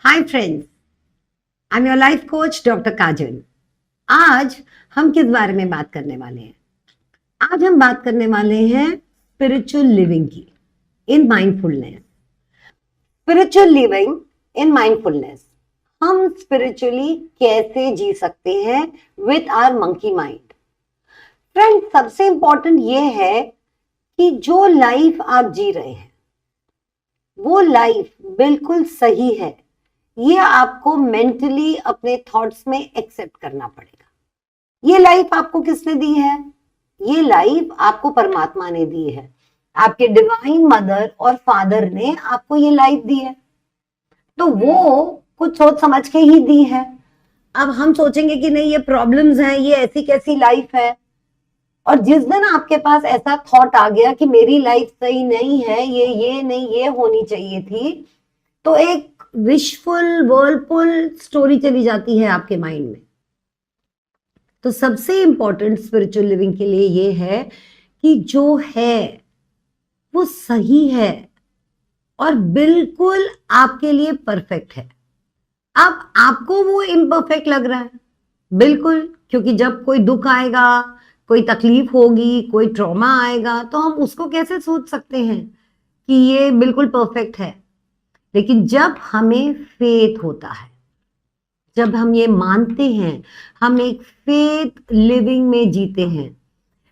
Hi friends, I am your life coach doctor Kajal. आज हम किस बारे में बात करने वाले हैं? आज हम बात करने वाले हैं स्पिरिचुअल लिविंग की in mindfulness. Spiritual living in mindfulness, हम स्पिरिचुअली कैसे जी सकते हैं with our monkey mind. Friend, सबसे इंपॉर्टेंट ये है कि जो लाइफ आप जी रहे हैं वो लाइफ बिल्कुल सही है। ये आपको मेंटली अपने थॉट्स में एक्सेप्ट करना पड़ेगा। ये लाइफ आपको किसने दी है? ये लाइफ आपको परमात्मा ने दी है। आपके डिवाइन मदर और फादर ने आपको ये लाइफ दी है, तो वो कुछ सोच समझ के ही दी है। अब हम सोचेंगे कि नहीं, ये प्रॉब्लम्स हैं, ये ऐसी कैसी लाइफ है। और जिस दिन आपके पास ऐसा थॉट आ गया कि मेरी लाइफ सही नहीं है, ये नहीं, ये होनी चाहिए थी, तो एक विशफुल वर्लपुल स्टोरी चली जाती है आपके माइंड में। तो सबसे इंपॉर्टेंट स्पिरिचुअल लिविंग के लिए ये है कि जो है वो सही है और बिल्कुल आपके लिए परफेक्ट है। अब आपको वो इम्परफेक्ट लग रहा है, बिल्कुल, क्योंकि जब कोई दुख आएगा, कोई तकलीफ होगी, कोई ट्रॉमा आएगा, तो हम उसको कैसे सोच सकते हैं कि ये बिल्कुल परफेक्ट है। लेकिन जब हमें फेथ होता है, जब हम ये मानते हैं, हम एक फेथ लिविंग में जीते हैं।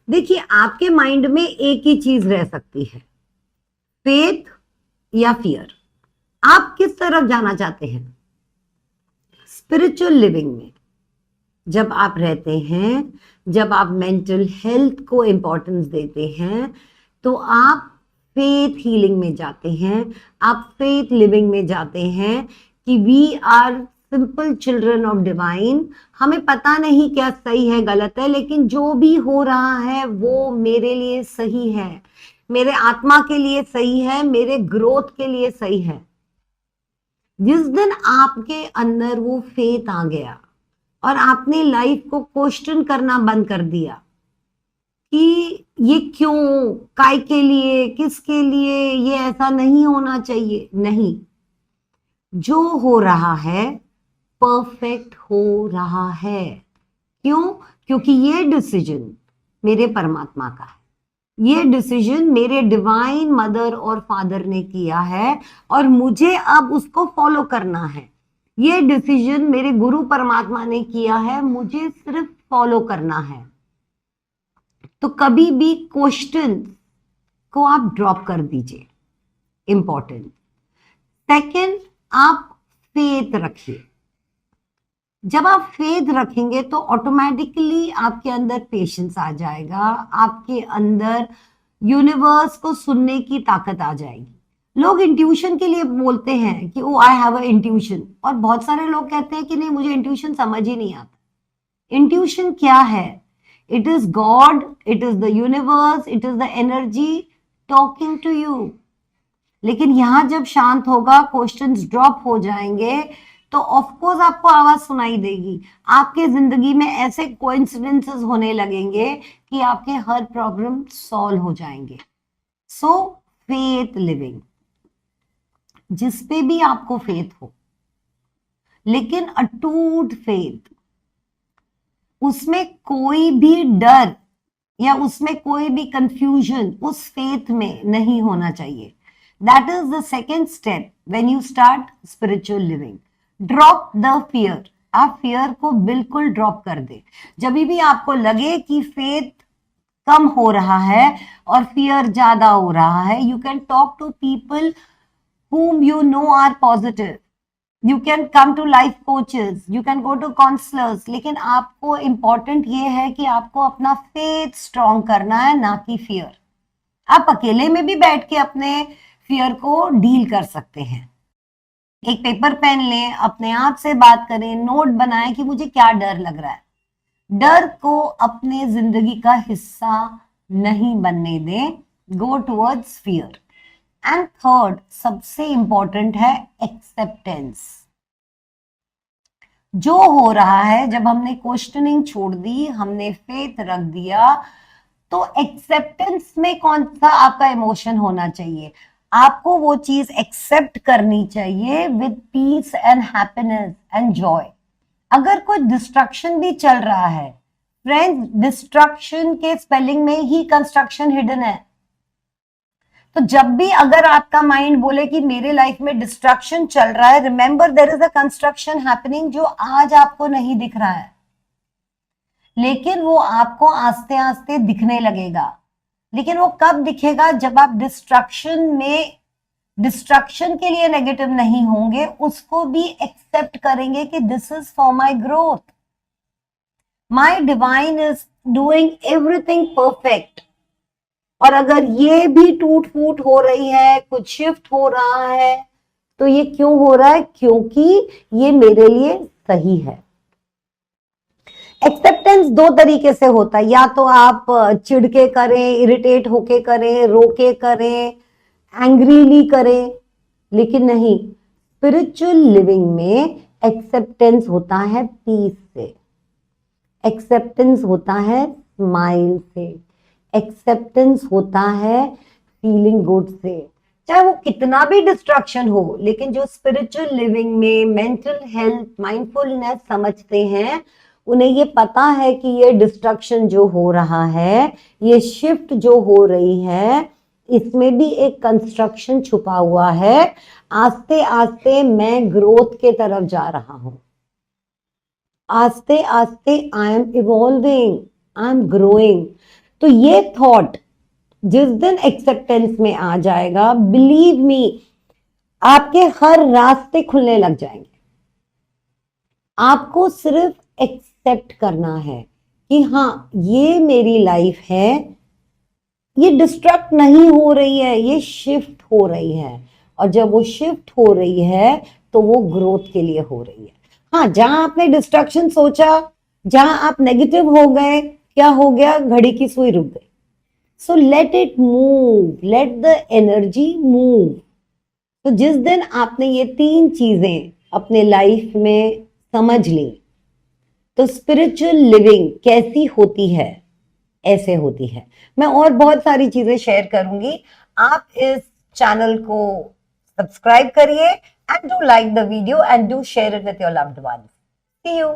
देखिए, आपके माइंड में एक ही चीज रह सकती है, फेथ या फियर। आप किस तरफ जाना चाहते हैं? स्पिरिचुअल लिविंग में जब आप रहते हैं, जब आप मेंटल हेल्थ को इंपॉर्टेंस देते हैं, तो आप फेथ हीलिंग में जाते हैं, आप फेथ लिविंग में जाते हैं कि we are simple children of divine. हमें पता नहीं क्या सही है गलत है, लेकिन जो भी हो रहा है वो मेरे लिए सही है, मेरे आत्मा के लिए सही है, मेरे ग्रोथ के लिए सही है। जिस दिन आपके अंदर वो फेथ आ गया और आपने लाइफ को क्वेश्चन करना बंद कर दिया कि ये क्यों, काय के लिए, किसके लिए, ये ऐसा नहीं होना चाहिए, नहीं, जो हो रहा है परफेक्ट हो रहा है। क्यों? क्योंकि ये डिसीजन मेरे परमात्मा का है, ये डिसीजन मेरे डिवाइन मदर और फादर ने किया है और मुझे अब उसको फॉलो करना है। ये डिसीजन मेरे गुरु परमात्मा ने किया है, मुझे सिर्फ फॉलो करना है। तो कभी भी क्वेश्चन को आप ड्रॉप कर दीजिए, इंपॉर्टेंट। सेकंड, आप फेथ रखिए। जब आप फेथ रखेंगे तो ऑटोमेटिकली आपके अंदर पेशेंस आ जाएगा, आपके अंदर यूनिवर्स को सुनने की ताकत आ जाएगी। लोग इंट्यूशन के लिए बोलते हैं कि ओ आई हैव अ इंट्यूशन, और बहुत सारे लोग कहते हैं कि नहीं, मुझे इंट्यूशन समझ ही नहीं आता। इंट्यूशन क्या है? It is God, it is the universe, it is the energy talking to you. लेकिन यहां जब शांत होगा, क्वेश्चंस ड्रॉप हो जाएंगे, तो ऑफकोर्स आपको आवाज सुनाई देगी। आपके जिंदगी में ऐसे कोइंसिडेंसेस होने लगेंगे कि आपके हर प्रॉब्लम सॉल्व हो जाएंगे। सो फेथ लिविंग, जिस पे भी आपको फेथ हो, लेकिन अटूट फेथ, उसमें कोई भी डर या उसमें कोई भी कंफ्यूजन उस फेथ में नहीं होना चाहिए। That is the second step when you start spiritual living. Drop the fear. आप फियर को बिल्कुल ड्रॉप कर दे। जब भी आपको लगे कि फेथ कम हो रहा है और फियर ज्यादा हो रहा है, you can talk to people whom you know are positive. You can come to life coaches, you can go to counselors, लेकिन आपको इंपॉर्टेंट ये है कि आपको अपना फेथ स्ट्रॉन्ग करना है, ना कि फियर। आप अकेले में भी बैठ के अपने फियर को डील कर सकते हैं। एक पेपर पेन लें, अपने आप से बात करें, नोट बनाएं कि मुझे क्या डर लग रहा है। डर को अपने जिंदगी का हिस्सा नहीं बनने दें, go towards fear. And third, सबसे इंपॉर्टेंट है एक्सेप्टेंस। जो हो रहा है, जब हमने क्वेश्चनिंग छोड़ दी, हमने फेथ रख दिया, तो एक्सेप्टेंस में कौन सा आपका इमोशन होना चाहिए? आपको वो चीज एक्सेप्ट करनी चाहिए with piece and happiness and Joy. अगर कोई डिस्ट्रक्शन भी चल रहा है, फ्रेंड्स, डिस्ट्रक्शन के स्पेलिंग में ही कंस्ट्रक्शन हिडन है। तो जब भी अगर आपका माइंड बोले कि मेरे लाइफ में डिस्ट्रक्शन चल रहा है, remember there is a construction happening जो आज आपको नहीं दिख रहा है, लेकिन वो आपको आस्ते आस्ते दिखने लगेगा। लेकिन वो कब दिखेगा? जब आप डिस्ट्रक्शन के लिए नेगेटिव नहीं होंगे, उसको भी एक्सेप्ट करेंगे कि this is for my growth, my divine is doing everything perfect. और अगर ये भी टूट फूट हो रही है, कुछ शिफ्ट हो रहा है, तो ये क्यों हो रहा है? क्योंकि ये मेरे लिए सही है। एक्सेप्टेंस दो तरीके से होता है, या तो आप चिढ़ के करें, इरिटेट होके करें, रोके करें, एंग्रीली करें, लेकिन नहीं, स्पिरिचुअल लिविंग में एक्सेप्टेंस होता है पीस से, एक्सेप्टेंस होता है स्माइल से, एक्सेप्टेंस होता है फीलिंग गुड से। चाहे वो कितना भी डिस्ट्रक्शन हो, लेकिन जो स्पिरिचुअल लिविंग में मेंटल हेल्थ, माइंडफुलनेस समझते हैं, उन्हें ये पता है कि ये डिस्ट्रक्शन जो हो रहा है, ये शिफ्ट जो हो रही है, इसमें भी एक कंस्ट्रक्शन छुपा हुआ है। आस्ते आस्ते मैं ग्रोथ के तरफ जा रहा हूं, आस्ते आस्ते I am evolving, I am growing. तो ये थॉट जिस दिन एक्सेप्टेंस में आ जाएगा, बिलीव मी, आपके हर रास्ते खुलने लग जाएंगे। आपको सिर्फ एक्सेप्ट करना है कि हाँ, ये मेरी लाइफ है, ये डिस्ट्रक्ट नहीं हो रही है, ये शिफ्ट हो रही है। और जब वो शिफ्ट हो रही है तो वो ग्रोथ के लिए हो रही है। हाँ, जहां आपने डिस्ट्रक्शन सोचा, जहां आप नेगेटिव हो गए, क्या हो गया? घड़ी की सुई रुक गई। So let it move, let the energy move. तो जिस दिन आपने ये तीन चीजें अपने लाइफ में समझ ली, तो स्पिरिचुअल लिविंग कैसी होती है? ऐसे होती है। मैं और बहुत सारी चीजें शेयर करूंगी। आप इस चैनल को सब्सक्राइब करिए and do like the video and do share it with your loved ones. See you.